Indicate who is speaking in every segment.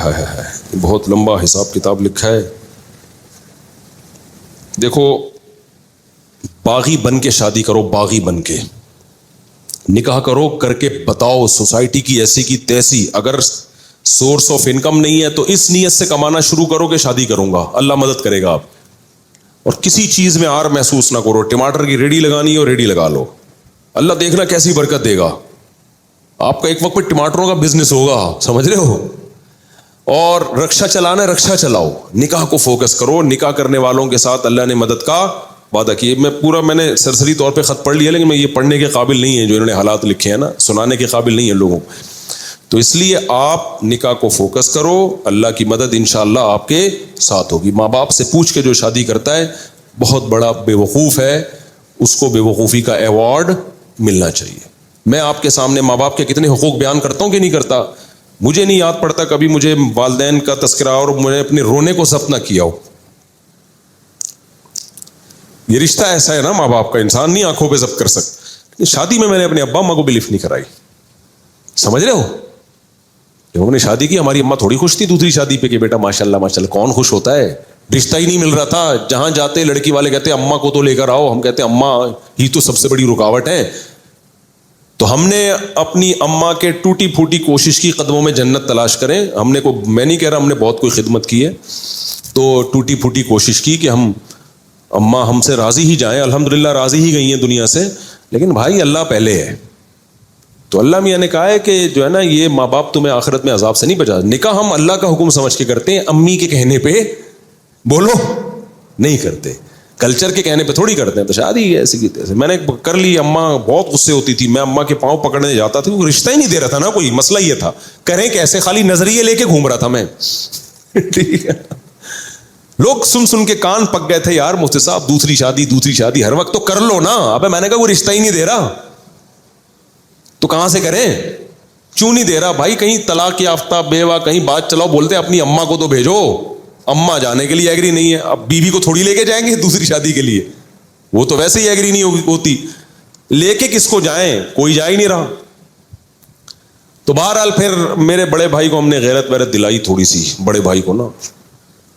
Speaker 1: ہائے ہائے، بہت لمبا حساب کتاب لکھا ہے. دیکھو، باغی بن کے شادی کرو، باغی بن کے نکاح کرو، کر کے بتاؤ سوسائٹی کی ایسی کی تیسی. اگر سورس آف انکم نہیں ہے تو اس نیت سے کمانا شروع کرو کہ شادی کروں گا، اللہ مدد کرے گا آپ. اور کسی چیز میں آر محسوس نہ کرو. ٹماٹر کی ریڑھی لگانی ہو ریڑھی لگا لو، اللہ دیکھنا کیسی برکت دے گا. آپ کا ایک وقت پہ ٹماٹروں کا بزنس ہوگا، سمجھ رہے ہو. اور رکشا چلانا ہے، رکشا چلاؤ، نکاح کو فوکس کرو. نکاح کرنے والوں کے ساتھ اللہ نے مدد کا وعدہ کیا. میں نے سرسری طور پہ خط پڑھ لیا، لیکن میں یہ پڑھنے کے قابل نہیں ہے جو انہوں نے حالات لکھے ہیں نا، سنانے کے قابل نہیں ہے لوگوں. تو اس لیے آپ نکاح کو فوکس کرو، اللہ کی مدد انشاءاللہ آپ کے ساتھ ہوگی. ماں باپ سے پوچھ کے جو شادی کرتا ہے بہت بڑا بے وقوف ہے، اس کو بے وقوفی کا ایوارڈ ملنا چاہیے. میں آپ کے سامنے ماں باپ کے کتنے حقوق بیان کرتا ہوں کہ نہیں کرتا. مجھے نہیں یاد پڑتا کبھی مجھے والدین کا تذکرہ اور مجھے اپنے رونے کو ضبط نہ کیا ہو. یہ رشتہ ایسا ہے نا ماں باپ کا، انسان نہیں آنکھوں پہ ضبط کر سکتا. شادی میں نے اپنے ابا اماں کو بھی لفٹ نہیں کرائی، سمجھ رہے ہو. جب ہم نے شادی کی ہماری اماں تھوڑی خوش تھی دوسری شادی پہ کہ بیٹا ماشاءاللہ ماشاءاللہ. کون خوش ہوتا ہے؟ رشتہ ہی نہیں مل رہا تھا. جہاں جاتے لڑکی والے کہتے اماں کو تو لے کر آؤ، ہم کہتے اماں ہی تو سب سے بڑی رکاوٹ ہے. تو ہم نے اپنی اماں کے ٹوٹی پھوٹی کوشش کی قدموں میں جنت تلاش کریں. میں نہیں کہہ رہا ہم نے بہت کوئی خدمت کی ہے، تو ٹوٹی پھوٹی کوشش کی کہ ہم اماں ہم سے راضی ہی جائیں. الحمدللہ راضی ہی گئی ہیں دنیا سے. لیکن بھائی اللہ پہلے ہے. تو اللہ میاں نے کہا ہے کہ جو ہے نا یہ ماں باپ تمہیں آخرت میں عذاب سے نہیں بچا. نکاح ہم اللہ کا حکم سمجھ کے کرتے ہیں، امی کے کہنے پہ بولو نہیں کرتے، کلچر کے کہنے پہ تھوڑی کرتے ہیں. تو شادی ایسی کی تیسے میں نے کر لی. اماں بہت غصے ہوتی تھی، میں اماں کے پاؤں پکڑنے جاتا تھا، وہ رشتہ ہی نہیں دے رہا تھا نا کوئی. مسئلہ یہ تھا کریں کیسے، خالی نظریے لے کے گھوم رہا تھا میں. ٹھیک ہے، لوگ سن کے کان پک گئے تھے، یار مفتی صاحب دوسری شادی ہر وقت تو کر لو نا. ابے میں نے کہا وہ رشتہ ہی نہیں دے رہا تو کہاں سے کریں؟ کیوں نہیں دے رہا بھائی؟ کہیں طلاق یافتہ بیوہ کہیں بات چلاؤ، بولتے اپنی اماں کو تو بھیجو. اماں جانے کے لیے ایگری نہیں ہے، اب بیوی کو تھوڑی لے کے جائیں گے دوسری شادی کے لیے، وہ تو ویسے ہی ایگری نہیں ہوتی. لے کے کس کو جائیں؟ کوئی جا ہی نہیں رہا. تو بہرحال پھر میرے بڑے بھائی کو ہم نے غیرت ویرت دلائی تھوڑی سی. بڑے بھائی کو نا،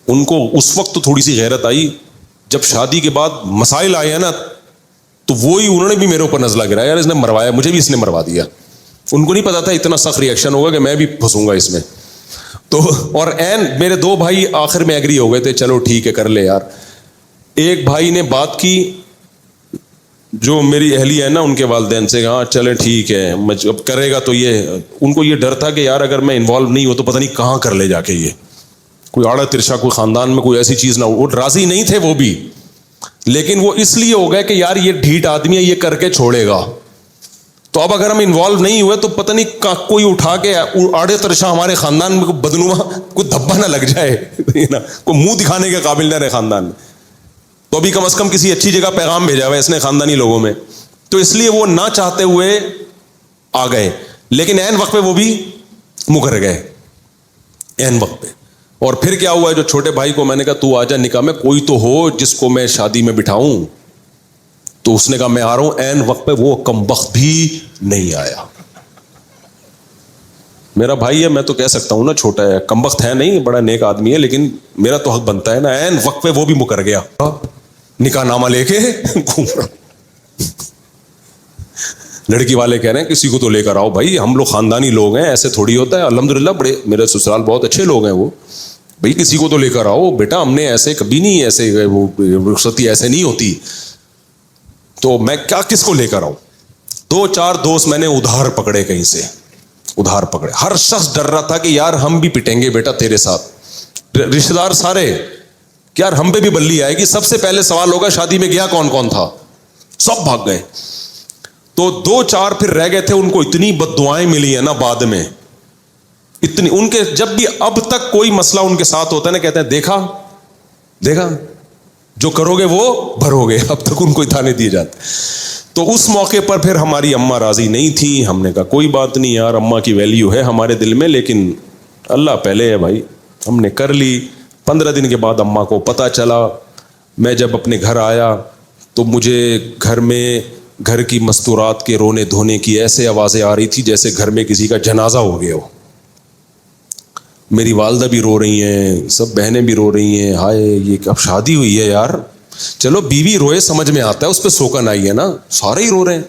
Speaker 1: ان کو اس وقت تو تھوڑی سی غیرت آئی. جب شادی کے بعد مسائل آئے ہیں نا تو وہی انہوں نے بھی میرے اوپر نزلہ گرایا، یار اس نے مروایا، مجھے بھی اس نے مروا دیا. ان کو نہیں پتا تھا اتنا سخت ریئیکشن ہوگا کہ میں بھی پھنسوں گا اس میں. تو اور میرے دو بھائی آخر میں ایگری ہو گئے تھے، چلو ٹھیک ہے کر لے یار. ایک بھائی نے بات کی جو میری اہلی ہے نا ان کے والدین سے، ہاں چلے ٹھیک ہے اب کرے گا. تو یہ ان کو یہ ڈر تھا کہ یار اگر میں انوالو نہیں ہوں تو پتہ نہیں کہاں کر لے جا کے یہ کوئی آڑا ترشا، کوئی خاندان میں کوئی ایسی چیز نہ ہو. وہ راضی نہیں تھے وہ بھی، لیکن وہ اس لیے ہو گئے کہ یار یہ ڈھیٹ آدمی ہے، یہ کر کے چھوڑے گا. تو اب اگر ہم انوالو نہیں ہوئے تو پتہ نہیں کوئی اٹھا کے آڑے ترشا ہمارے خاندان میں کوئی بدنما کوئی دھبا نہ لگ جائے، کوئی منہ دکھانے کے قابل نہ رہے خاندان میں. تو ابھی کم از کم کسی اچھی جگہ پیغام بھیجا ہوا ہے اس نے خاندانی لوگوں میں. تو اس لیے وہ نہ چاہتے ہوئے آ گئے، لیکن عین وقت پہ وہ بھی مکر گئے عین وقت پہ. اور پھر کیا ہوا ہے، جو چھوٹے بھائی کو میں نے کہا تو آجا نکاح میں، کوئی تو ہو جس کو میں شادی میں بٹھاؤں. تو اس نے کہا میں آ رہا ہوں. عین وقت پہ وہ کمبخت بھی نہیں آیا. میرا بھائی ہے، میں تو کہہ سکتا ہوں نا چھوٹا ہے، کمبخت ہے نہیں، بڑا نیک آدمی ہے، لیکن میرا تو حق بنتا ہے نا. عین وقت پہ وہ بھی مکر گیا، نکاح نامہ لے کے گھوم رہا. لڑکی والے کہہ رہے ہیں کسی کو تو لے کر آؤ. بھائی ہم لوگ خاندانی لوگ ہیں، ایسے تھوڑی ہوتا ہے. الحمدللہ بڑے میرے سسرال بہت اچھے لوگ ہیں وہ. بھائی کسی کو تو لے کر آؤ بیٹا، ہم نے ایسے کبھی نہیں، ایسے وہ رخصتی ایسے نہیں ہوتی. تو میں کیا کس کو لے کر آؤں؟ 2-4 دوست میں نے ادھار پکڑے، کہیں سے ادھار پکڑے. ہر شخص ڈر رہا تھا کہ یار ہم بھی پٹیں گے بیٹا تیرے ساتھ. رشتہ دار سارے کہ یار ہم پہ بھی بلی آئے گی. سب سے پہلے سوال ہوگا شادی میں گیا کون کون تھا. سب بھاگ گئے. تو 2-4 پھر رہ گئے تھے. ان کو اتنی بد دعائیں ملی ہیں نا بعد میں، اتنی. ان کے جب بھی اب تک کوئی مسئلہ ان کے ساتھ ہوتا ہے نا کہتے ہیں دیکھا جو کرو گے وہ بھرو گے. اب تک ان کو تانے دیے جاتے. تو اس موقع پر پھر ہماری اماں راضی نہیں تھی. ہم نے کہا کوئی بات نہیں یار، اماں کی ویلیو ہے ہمارے دل میں، لیکن اللہ پہلے ہے بھائی. ہم نے کر لی. 15 دن کے بعد اماں کو پتہ چلا. میں جب اپنے گھر آیا تو مجھے گھر کی مستورات کے رونے دھونے کی ایسے آوازیں آ رہی تھی جیسے گھر میں کسی کا جنازہ ہو گیا ہو. میری والدہ بھی رو رہی ہیں, سب بہنیں بھی رو رہی ہیں, ہائے یہ اب شادی ہوئی ہے یار. چلو بیوی روئے سمجھ میں آتا ہے, اس پہ سوکن آئی ہے نا, سارے ہی رو رہے ہیں.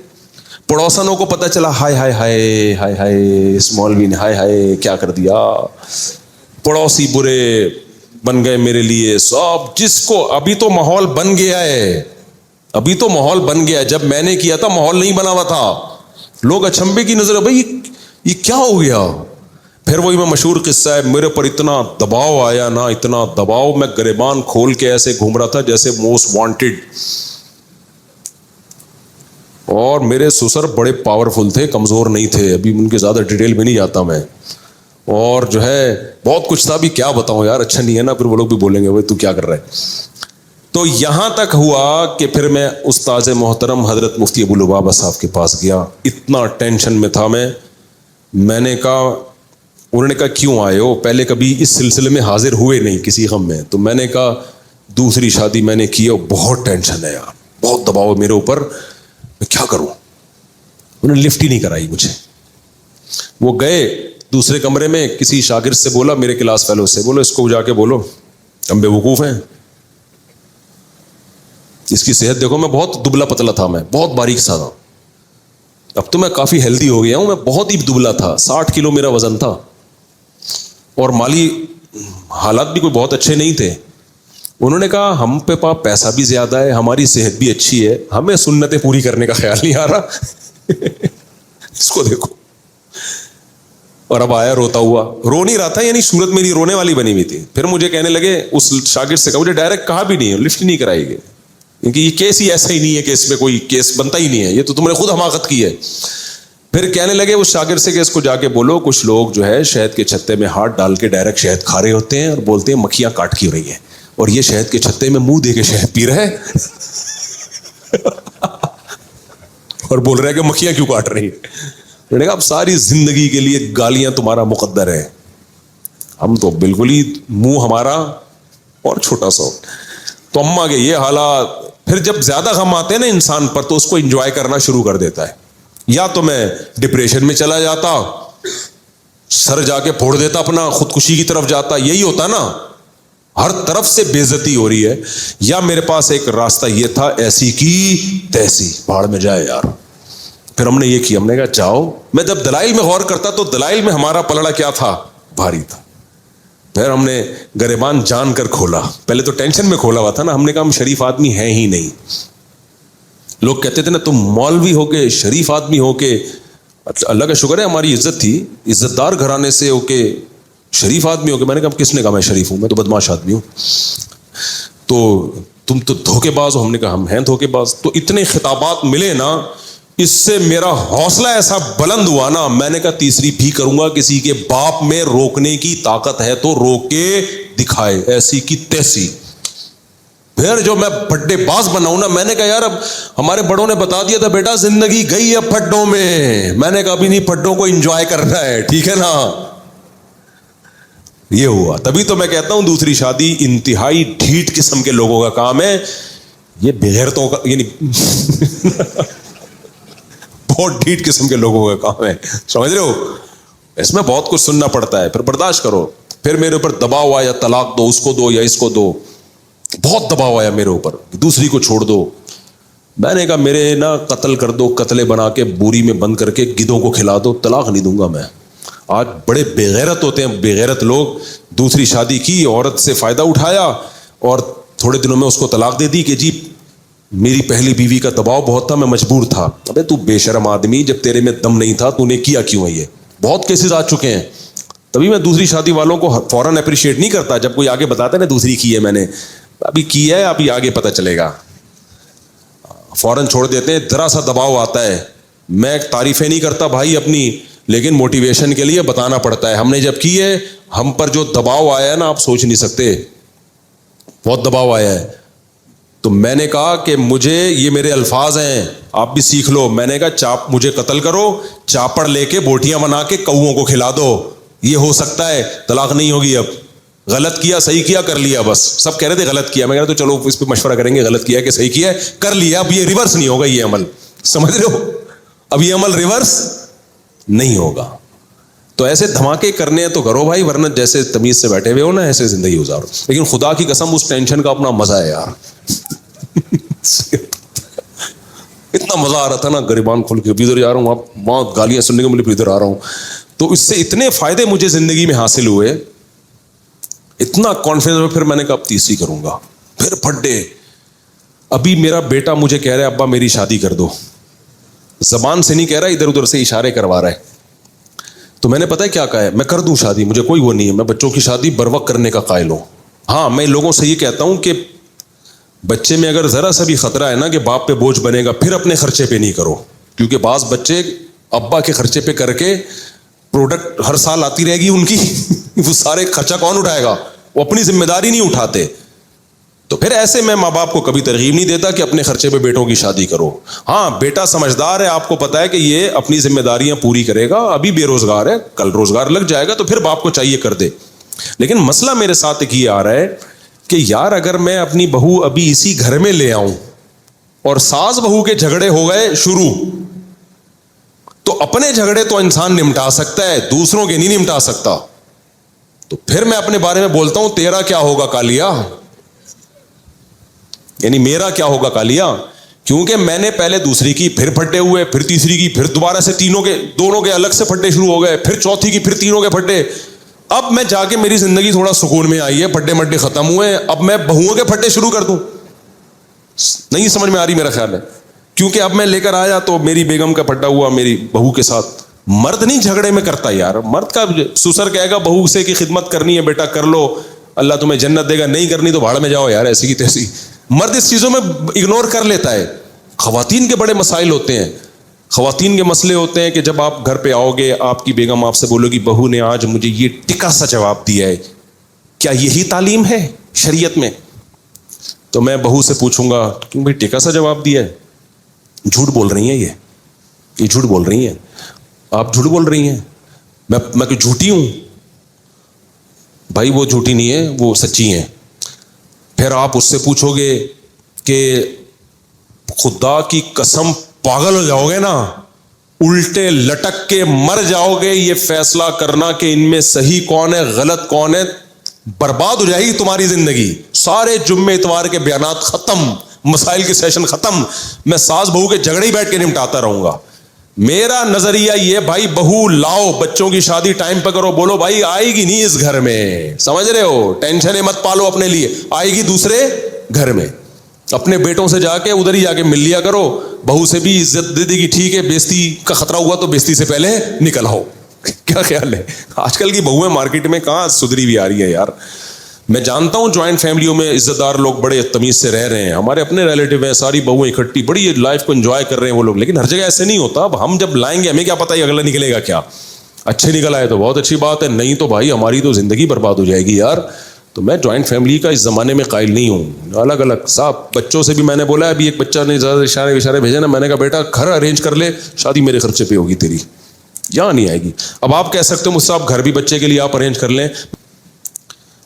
Speaker 1: پڑوسنوں کو پتہ چلا, ہائے ہائے ہائے ہائے ہائے اس مولوی نے ہائے ہائے کیا کر دیا. پڑوسی برے بن گئے میرے لیے سب, جس کو ابھی تو ماحول بن گیا ہے, ابھی تو ماحول بن گیا ہے, جب میں نے کیا تھا ماحول نہیں بنا ہوا تھا. لوگ اچنبے کی نظر, بھائی یہ کیا ہو گیا. پھر وہی میں مشہور قصہ ہے, میرے پر اتنا دباؤ آیا نا, اتنا دباؤ, میں گریبان کھول کے ایسے گھوم رہا تھا جیسے موسٹ وانٹیڈ. اور میرے سسر بڑے پاورفل تھے, کمزور نہیں تھے, ابھی ان کے زیادہ ڈیٹیل میں نہیں جاتا میں. اور جو ہے بہت کچھ تھا, بھی کیا بتاؤں یار, اچھا نہیں ہے نا, پھر وہ لوگ بھی بولیں گے بھائی تو کیا کر رہا ہے. تو یہاں تک ہوا کہ پھر میں استاذ محترم حضرت مفتی ابو لبابہ صاحب کے پاس گیا. اتنا ٹینشن میں تھا میں نے کہا, انہوں نے کہا کیوں آئے ہو, پہلے کبھی اس سلسلے میں حاضر ہوئے نہیں کسی غم میں. تو میں نے کہا دوسری شادی میں نے کی, بہت ٹینشن ہے یار, بہت دباؤ ہے میرے اوپر, میں کیا کروں. انہوں نے لفٹ ہی نہیں کرائی مجھے. وہ گئے دوسرے کمرے میں, کسی شاگرد سے بولا, میرے کلاس فیلو سے, بولو اس کو جا کے بولو ہم بے وقوف ہیں, اس کی صحت دیکھو. میں بہت دبلا پتلا تھا, میں بہت باریک سا تھا, اب تو میں کافی ہیلدی ہو گیا ہوں, میں بہت ہی دبلا تھا, 60 کلو میرا وزن تھا, اور مالی حالات بھی کوئی بہت اچھے نہیں تھے. انہوں نے کہا ہم پہ پیسہ بھی زیادہ ہے, ہماری صحت بھی اچھی ہے, ہمیں سنتیں پوری کرنے کا خیال نہیں آ رہا اس کو دیکھو. اور اب آیا روتا ہوا, رو نہیں رہا تھا, یعنی صورت میری رونے والی بنی ہوئی تھی. پھر مجھے کہنے لگے, اس شاگرد سے کہا, مجھے ڈائریکٹ کہا بھی نہیں, لفٹ نہیں کرائی گئی, کیونکہ یہ کیس ہی ایسا ہی نہیں ہے کہ اس میں کوئی کیس بنتا ہی نہیں ہے, یہ تو تم نے خود حماقت کی ہے. پھر کہنے لگے اس شاگرد سے کہ اس کو جا کے بولو, کچھ لوگ جو ہے شہد کے چھتے میں ہاتھ ڈال کے ڈائریکٹ شہد کھا رہے ہوتے ہیں, اور بولتے ہیں مکھیاں کاٹ کی ہو رہی ہیں, اور یہ شہد کے چھتے میں منہ دے کے شہد پی رہا ہے اور بول رہا ہے کہ مکھیاں کیوں کاٹ رہی ہیں. میں نے کہا اب ساری زندگی کے لیے گالیاں تمہارا مقدر ہے, ہم تو بالکل ہی منہ ہمارا اور چھوٹا سا. تو اماں کے یہ حالات. پھر جب زیادہ غم آتے ہیں نا انسان پر, تو اس کو انجوائے کرنا شروع کر دیتا ہے. یا تو میں ڈپریشن میں چلا جاتا, سر جا کے پھوڑ دیتا اپنا, خودکشی کی طرف جاتا, یہی ہوتا نا, ہر طرف سے بے عزتی ہو رہی ہے. یا میرے پاس ایک راستہ یہ تھا, ایسی کی تیسی, بھاڑ میں جائے یار. پھر ہم نے یہ کیا, ہم نے کہا جاؤ. میں جب دلائل میں غور کرتا تو دلائل میں ہمارا پلڑا کیا تھا, بھاری تھا. پھر ہم نے گریبان جان کر کھولا, پہلے تو ٹینشن میں کھولا ہوا تھا نا. ہم نے کہا ہم شریف آدمی ہیں ہی نہیں. لوگ کہتے تھے نا تم مولوی ہو کے, شریف آدمی ہو کے, اللہ کا شکر ہے ہماری عزت تھی, عزت دار گھرانے سے ہو کے شریف آدمی ہو کے. میں نے کہا کس نے کہا میں شریف ہوں, میں تو بدماش آدمی ہوں. تو تم تو دھوکے باز ہو. ہم نے کہا ہم ہیں دھوکے باز. تو اتنے خطابات ملے نا, اس سے میرا حوصلہ ایسا بلند ہوا نا, میں نے کہا تیسری بھی کروں گا. کسی کے باپ میں روکنے کی طاقت ہے تو روک کے دکھائے, ایسی کی تیسی. پھر جو میں پھڈے باز بناؤں نا, میں نے کہا یار اب ہمارے بڑوں نے بتا دیا تھا بیٹا زندگی گئی ہے پھڈوں میں. میں نے کہا ابھی نہیں, پھڈوں کو انجوائے کرنا ہے, ٹھیک ہے نا. یہ ہوا. تبھی تو میں کہتا ہوں دوسری شادی انتہائی ڈھیٹ قسم کے لوگوں کا کام ہے. یہ بغیرتوں کا, یعنی بہت ڈھیٹ قسم کے لوگوں کا کام ہے, سمجھ رہے ہو. اس میں بہت کچھ سننا پڑتا ہے, پھر برداشت کرو. پھر میرے اوپر دباؤ آیا, طلاق دو, اس کو دو یا اس کو دو. بہت دباؤ آیا میرے اوپر, دوسری کو چھوڑ دو. میں نے کہا میرے نا قتل کر دو, قتلے بنا کے بوری میں بند کر کے گدھوں کو کھلا دو, طلاق نہیں دوں گا میں. آج بڑے بے غیرت ہوتے ہیں, بے غیرت لوگ. دوسری شادی کی, عورت سے فائدہ اٹھایا, اور تھوڑے دنوں میں اس کو طلاق دے دی کہ جی میری پہلی بیوی کا دباؤ بہت تھا, میں مجبور تھا. ابے تو بے شرم آدمی, جب تیرے میں دم نہیں تھا تو نے کیا کیوں ہے. یہ بہت کیسز آ چکے ہیں. تبھی میں دوسری شادی والوں کو فوراً اپریشیٹ نہیں کرتا. جب کوئی آگے بتاتا ہے نا دوسری کی ہے میں نے, ابھی کی ہے, ابھی آگے پتہ چلے گا, فوراً چھوڑ دیتے ہیں. ذرا سا دباؤ آتا ہے, میں تعریفیں نہیں کرتا بھائی اپنی, لیکن موٹیویشن کے لیے بتانا پڑتا ہے. ہم نے جب کی ہے, ہم پر جو دباؤ آیا ہے نا آپ سوچ نہیں سکتے, بہت دباؤ آیا ہے. تو میں نے کہا کہ مجھے, یہ میرے الفاظ ہیں, آپ بھی سیکھ لو. میں نے کہا مجھے قتل کرو, چاپڑ لے کے بوٹیاں بنا کے کوؤں کو کھلا دو, یہ ہو سکتا ہے, طلاق نہیں ہوگی. اب غلط کیا, صحیح کیا, کر لیا, بس. سب کہہ رہے تھے غلط کیا, میں کہہ رہا تو چلو اس پہ مشورہ کریں گے, غلط کیا کہ صحیح کیا ہے, کر لیا. اب یہ ریورس نہیں ہوگا, یہ عمل, سمجھ رہے ہو, اب یہ عمل ریورس نہیں ہوگا. تو ایسے دھماکے کرنے ہیں تو کرو بھائی, ورنہ جیسے تمیز سے بیٹھے ہوئے ہو نا ایسے زندگی گزارو. لیکن خدا کی قسم اس ٹینشن کا اپنا مزہ ہے یار. اتنا مزہ آ رہا تھا نا گریبان کھول کے, ادھر جا رہا ہوں, آپ وہاں گالیاں سننے کو ملی, پھر ادھر آ رہا ہوں. تو اس سے اتنے فائدے مجھے زندگی میں حاصل ہوئے, اتنا کانفیڈنس میں. پھر میں نے کہا اب تیسری کروں گا, پھر پھڈے. ابھی میرا بیٹا مجھے کہہ رہا ہے ابا میری شادی کر دو, زبان سے نہیں کہہ رہا, ادھر ادھر سے اشارے کروا رہا ہے. تو میں نے پتہ ہے کیا کہا ہے, میں کر دوں شادی, مجھے کوئی وہ نہیں ہے, میں بچوں کی شادی بر وقت کرنے کا قائل ہوں. ہاں میں لوگوں سے یہ کہتا ہوں کہ بچے میں اگر ذرا سا بھی خطرہ ہے نا کہ باپ پہ بوجھ بنے گا, پھر اپنے خرچے پہ نہیں کرو, کیونکہ بعض بچے ابا کے خرچے پہ کر کے پروڈکٹ ہر سال آتی رہے گی ان کی, وہ سارے خرچہ کون اٹھائے گا, وہ اپنی ذمہ داری نہیں اٹھاتے. تو پھر ایسے میں ماں باپ کو کبھی ترغیب نہیں دیتا کہ اپنے خرچے پہ بیٹوں کی شادی کرو. ہاں بیٹا سمجھدار ہے, آپ کو پتا ہے کہ یہ اپنی ذمہ داریاں پوری کرے گا, ابھی بے روزگار ہے, کل روزگار لگ جائے گا, تو پھر باپ کو چاہیے کر دے. لیکن مسئلہ میرے ساتھ ایک یہ آ رہا ہے کہ یار اگر میں اپنی بہو ابھی اسی گھر میں لے آؤں اور ساس بہو کے جھگڑے ہو گئے شروع, تو اپنے جھگڑے تو انسان نمٹا سکتا ہے, دوسروں کے نہیں نمٹا سکتا. تو پھر میں اپنے بارے میں بولتا ہوں تیرا کیا ہوگا کالیا, یعنی میرا کیا ہوگا کالیا, کیونکہ میں نے پہلے دوسری کی, پھر پھٹے ہوئے, پھر تیسری کی, پھر دوبارہ سے دونوں کے الگ سے پھٹے شروع ہو گئے, پھر چوتھی کی, پھر تینوں کے پھٹے. اب میں جا کے میری زندگی تھوڑا سکون میں آئی ہے, پھٹے مٹے ختم ہوئے, اب میں بہوؤں کے پھٹے شروع کر دوں, نہیں سمجھ میں آ رہی میرا خیال ہے. کیونکہ اب میں لے کر آیا تو میری بیگم کا پھٹا ہوا میری بہو کے ساتھ. مرد نہیں جھگڑے میں کرتا یار, مرد کا سسر کہے گا بہو سے کہ خدمت کرنی ہے بیٹا کر لو, اللہ تمہیں جنت دے گا, نہیں کرنی تو بھاڑ میں جاؤ یار, ایسی کی تیسی. مرد اس چیزوں میں اگنور کر لیتا ہے. خواتین کے بڑے مسائل ہوتے ہیں, خواتین کے مسئلے ہوتے ہیں کہ جب آپ گھر پہ آؤ گے, آپ کی بیگم آپ سے بولو گی بہو نے آج مجھے یہ ٹکا سا جواب دیا ہے, کیا یہی تعلیم ہے شریعت میں؟ تو میں بہو سے پوچھوں گا کیوں بھائی ٹکا سا جواب دیا ہے, جھوٹ بول رہی ہیں یہ جھوٹ بول رہی ہیں, آپ جھوٹ بول رہی ہیں, میں کہ جھوٹی ہوں؟ بھائی وہ جھوٹی نہیں ہے, وہ سچی ہیں. پھر آپ اس سے پوچھو گے کہ خدا کی قسم پاگل ہو جاؤ گے نا, الٹے لٹک کے مر جاؤ گے یہ فیصلہ کرنا کہ ان میں صحیح کون ہے غلط کون ہے, برباد ہو جائے گی تمہاری زندگی. سارے جمعے اتوار کے بیانات ختم, مسائل کے سیشن ختم, میں ساس بہو کے جھگڑے ہی بیٹھ کے نمٹاتا رہوں گا. میرا نظریہ یہ بھائی بہو لاؤ, بچوں کی شادی ٹائم پہ کرو, بولو بھائی آئے گی نہیں اس گھر میں, سمجھ رہے ہو, ٹینشنیں مت پالو اپنے لیے, آئے گی دوسرے گھر میں. اپنے بیٹوں سے جا کے ادھر ہی جا کے مل لیا کرو, بہو سے بھی عزت دے دے گی, ٹھیک ہے بیزتی کا خطرہ ہوا تو بیزتی سے پہلے نکل آؤ. کیا خیال ہے؟ آج کل کی بہویں مارکیٹ میں کہاں سدھری بھی آ رہی ہے یار. میں جانتا ہوں جوائنٹ فیملیوں میں عزت دار لوگ بڑے تمیز سے رہ رہے ہیں, ہمارے اپنے ریلیٹیو ہیں, ساری بہویں اکٹھی بڑی لائف کو انجوائے کر رہے ہیں وہ لوگ, لیکن ہر جگہ ایسے نہیں ہوتا. اب ہم جب لائیں گے ہمیں کیا پتہ ہے اگلا نکلے گا کیا, اچھے نکل آئے تو بہت اچھی بات ہے, نہیں تو بھائی ہماری تو زندگی برباد ہو جائے گی یار. تو میں جوائنٹ فیملی کا اس زمانے میں قائل نہیں ہوں. الگ الگ صاحب بچوں سے بھی میں نے بولا, ابھی ایک بچہ نے زیادہ اشارے بھیجے نا, میں نے کہا بیٹا گھر ارینج کر لے, شادی میرے خرچے پہ ہوگی تیری, یہاں نہیں آئے گی. اب آپ کہہ سکتے ہو مجھ سے آپ گھر بھی بچے کے لیے آپ ارینج کر لیں,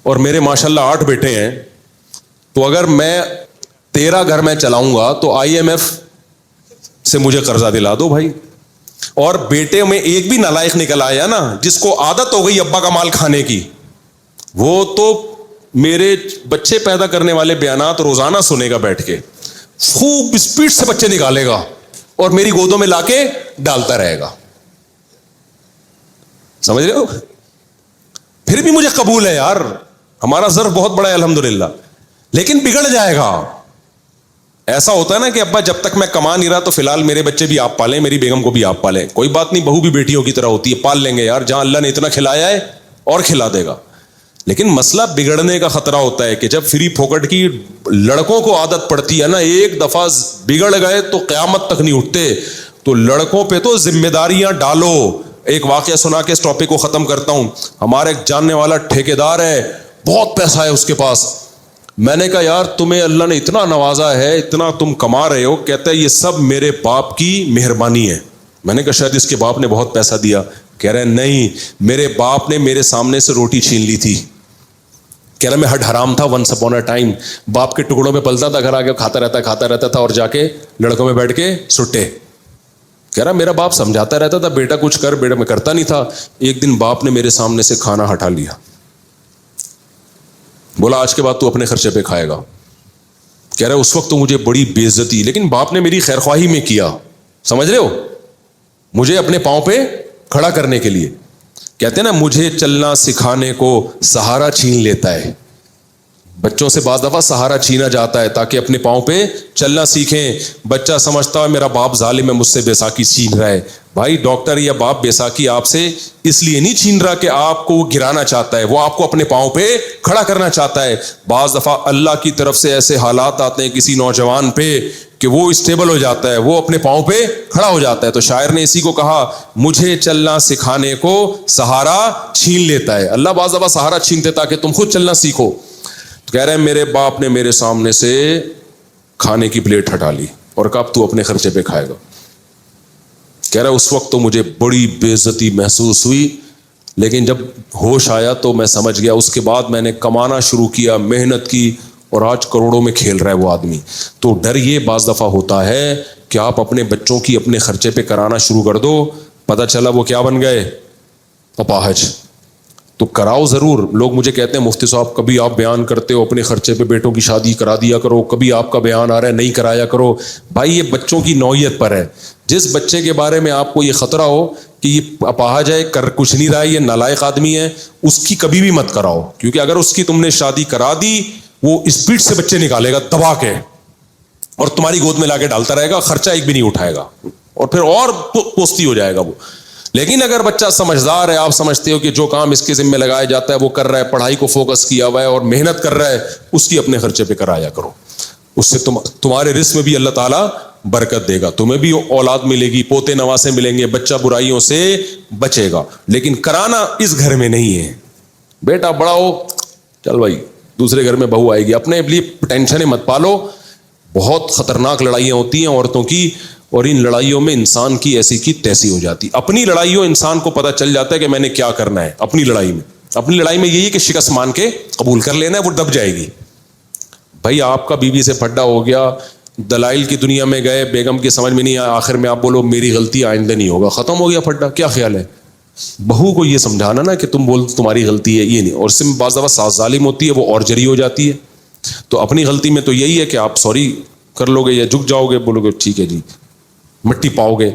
Speaker 1: اور میرے ماشاءاللہ 8 بیٹے ہیں, تو اگر میں 13 گھر میں چلاؤں گا تو IMF سے مجھے قرضہ دلا دو بھائی. اور بیٹے میں ایک بھی نالائق نکل آیا نا جس کو عادت ہو گئی ابا کا مال کھانے کی, وہ تو میرے بچے پیدا کرنے والے بیانات روزانہ سنے گا بیٹھ کے, خوب اسپیڈ سے بچے نکالے گا اور میری گودوں میں لا کے ڈالتا رہے گا, سمجھ رہے ہو. پھر بھی مجھے قبول ہے یار, ہمارا ظرف بہت بڑا ہے الحمدللہ, لیکن بگڑ جائے گا. ایسا ہوتا ہے نا کہ ابا جب تک میں کما نہیں رہا تو فی الحال میرے بچے بھی آپ پالیں, میری بیگم کو بھی آپ پالیں, کوئی بات نہیں, بہو بھی بیٹیوں کی طرح ہوتی ہے, پال لیں گے یار, جہاں اللہ نے اتنا کھلایا ہے اور کھلا دے گا. لیکن مسئلہ بگڑنے کا خطرہ ہوتا ہے کہ جب فری پھوکٹ کی لڑکوں کو عادت پڑتی ہے نا, ایک دفعہ بگڑ گئے تو قیامت تک نہیں اٹھتے. تو لڑکوں پہ تو ذمہ داریاں ڈالو. ایک واقعہ سنا کے اس ٹاپک کو ختم کرتا ہوں. ہمارا ایک جاننے والا ٹھیکیدار ہے, بہت پیسہ ہے اس کے پاس. میں نے کہا یار تمہیں اللہ نے اتنا نوازا ہے, اتنا تم کما رہے ہو. کہتا ہے یہ سب میرے باپ کی مہربانی ہے. میں نے کہا شاید اس کے باپ نے بہت پیسہ دیا. کہہ رہے نہیں, میرے باپ نے میرے سامنے سے روٹی چھین لی تھی. کہہ رہا میں ہڈ حرام تھا ونس اپون اے ٹائم, باپ کے ٹکڑوں میں پلتا تھا, گھر آ کے کھاتا رہتا تھا, اور جا کے لڑکوں میں بیٹھ کے سٹے. کہہ رہا میرا باپ سمجھاتا رہتا تھا بیٹا کچھ کر، بیٹا میں کرتا نہیں تھا. ایک دن باپ نے میرے سامنے سے کھانا ہٹا لیا، بولا آج کے بعد تو اپنے خرچے پہ کھائے گا. کہہ رہا اس وقت تو مجھے بڑی بے عزتی، لیکن باپ نے میری خیر خواہی میں کیا، سمجھ رہے ہو، مجھے اپنے پاؤں پہ کھڑا کرنے کے لیے. کہتے ہیں نا مجھے چلنا سکھانے کو سہارا چھین لیتا ہے. بچوں سے بعض دفعہ سہارا چھینا جاتا ہے تاکہ اپنے پاؤں پہ چلنا سیکھیں. بچہ سمجھتا ہے میرا باپ ظالم ہے، مجھ سے بیساکھی چھین رہا ہے. بھائی ڈاکٹر یا باپ بیساکھی آپ سے اس لیے نہیں چھین رہا کہ آپ کو وہ گرانا چاہتا ہے، وہ آپ کو اپنے پاؤں پہ کھڑا کرنا چاہتا ہے. بعض دفعہ اللہ کی طرف سے ایسے حالات آتے ہیں کسی نوجوان پہ کہ وہ اسٹیبل ہو جاتا ہے، وہ اپنے پاؤں پہ کھڑا ہو جاتا ہے. تو شاعر نے اسی کو کہا مجھے چلنا سکھانے کو سہارا چھین لیتا ہے. اللہ بعض دفعہ سہارا چھینتے تاکہ تم خود چلنا سیکھو. تو کہہ رہے ہیں میرے باپ نے میرے سامنے سے کھانے کی پلیٹ ہٹا لی اور کہا اب تو اپنے خرچے پہ کھائے گا. کہہ رہا اس وقت تو مجھے بڑی بے عزتی محسوس ہوئی، لیکن جب ہوش آیا تو میں سمجھ گیا. اس کے بعد میں نے کمانا شروع کیا، محنت کی، اور آج کروڑوں میں کھیل رہا ہے وہ آدمی. تو ڈر یہ بعض دفعہ ہوتا ہے کہ آپ اپنے بچوں کی اپنے خرچے پہ کرانا شروع کر دو، پتہ چلا وہ کیا بن گئے، اپاہج. تو کراؤ ضرور. لوگ مجھے کہتے ہیں مفتی صاحب کبھی آپ بیان کرتے ہو اپنے خرچے پہ بیٹوں کی شادی کرا دیا کرو، کبھی آپ کا بیان آ رہا ہے نہیں کرایا کرو. بھائی یہ بچوں کی نوعیت پر ہے. جس بچے کے بارے میں آپ کو یہ خطرہ ہو کہ یہ اپاہج ہے، کر کچھ نہیں رہا ہے، یہ نالائق آدمی ہے، اس کی کبھی بھی مت کراؤ. کیونکہ اگر اس کی تم نے شادی کرا دی وہ اسپیڈ سے بچے نکالے گا دبا کے اور تمہاری گود میں لا کے ڈالتا رہے گا، خرچہ ایک بھی نہیں اٹھائے گا اور پھر اور پوستی ہو جائے گا وہ. لیکن اگر بچہ سمجھدار ہے، آپ سمجھتے ہو کہ جو کام اس کے ذمہ لگایا جاتا ہے وہ کر رہا ہے، پڑھائی کو فوکس کیا ہوا ہے اور محنت کر رہا ہے، اس کی اپنے خرچے پہ کرایا کرو. اس سے تمہارے رزق میں بھی اللہ تعالیٰ برکت دے گا، تمہیں بھی اولاد ملے گی، پوتے نواسے ملیں گے، بچہ برائیوں سے بچے گا. لیکن کرانا اس گھر میں نہیں ہے. بیٹا بڑا ہو، چل بھائی دوسرے گھر میں بہو آئے گی، اپنے لیے ٹینشنیں مت پالو. بہت خطرناک لڑائیاں ہوتی ہیں عورتوں کی، اور ان لڑائیوں میں انسان کی ایسی کی تیسی ہو جاتی. اپنی لڑائیوں انسان کو پتہ چل جاتا ہے کہ میں نے کیا کرنا ہے. اپنی لڑائی میں یہی کہ شکست مان کے قبول کر لینا ہے، وہ دب جائے گی. بھائی آپ کا بیوی سے پھڈا ہو گیا، دلائل کی دنیا میں گئے، بیگم کی سمجھ میں نہیں آیا، آخر میں آپ بولو میری غلطی آئندہ نہیں ہوگا، ختم ہو گیا پھڈا. کیا خیال ہے؟ بہو کو یہ سمجھانا نا کہ تم بول تمہاری غلطی ہے، یہ نہیں. اور اس میں بعض دفعہ ساس ظالم ہوتی ہے، وہ اور جری ہو جاتی ہے. تو اپنی غلطی میں تو یہی ہے کہ آپ سوری کر لو گے یا جھک جاؤ گے، بولو گے ٹھیک ہے جی، مٹی پاؤ گے.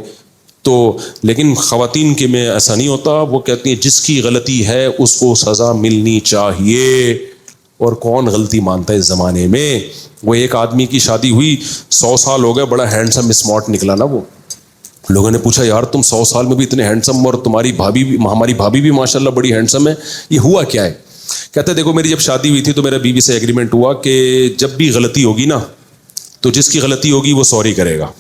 Speaker 1: تو لیکن خواتین کے میں ایسا نہیں ہوتا. وہ کہتی ہیں جس کی غلطی ہے اس کو سزا ملنی چاہیے. اور کون غلطی مانتا ہے اس زمانے میں؟ وہ ایک آدمی کی شادی ہوئی، 100 سال ہو گئے، بڑا ہینڈسم اسمارٹ نکلا نا وہ. لوگوں نے پوچھا یار تم 100 سال میں بھی اتنے ہینڈسم، اور تمہاری بھابھی بھی، ہماری بھابھی بھی ماشاءاللہ بڑی ہینڈسم ہے، یہ ہوا کیا ہے؟ کہتے دیکھو میری جب شادی ہوئی تھی تو میرا بیوی سے ایگریمنٹ ہوا کہ جب بھی غلطی ہوگی نا تو جس کی غلطی ہوگی وہ سوری کرے گا،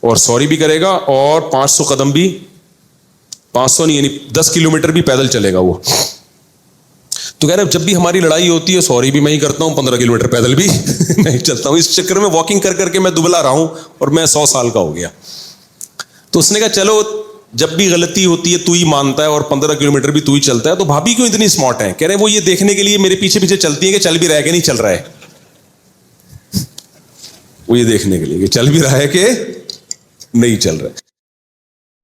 Speaker 1: اور سوری بھی کرے گا، اور 500 قدم بھی، 500 نہیں یعنی 10 کلومیٹر بھی پیدل چلے گا وہ. تو کہہ رہے جب بھی ہماری لڑائی ہوتی ہے سوری بھی میں ہی کرتا ہوں، 15 کلومیٹر پیدل بھی نہیں چلتا ہوں. اس چکر میں واکنگ کر کر کے میں دبلا رہا ہوں اور میں 100 سال کا ہو گیا. تو اس نے کہا چلو جب بھی غلطی ہوتی ہے تو ہی مانتا ہے اور 15 کلومیٹر بھی تو ہی چلتا ہے، تو بھابھی کیوں اتنی اسمارٹ ہے؟ کہہ رہے وہ یہ دیکھنے کے لیے میرے پیچھے پیچھے چلتی ہے کہ چل بھی رہا ہے کہ نہیں چل رہا ہے. وہ یہ دیکھنے کے لیے کہ چل بھی رہا ہے کہ نہیں چل رہا ہے.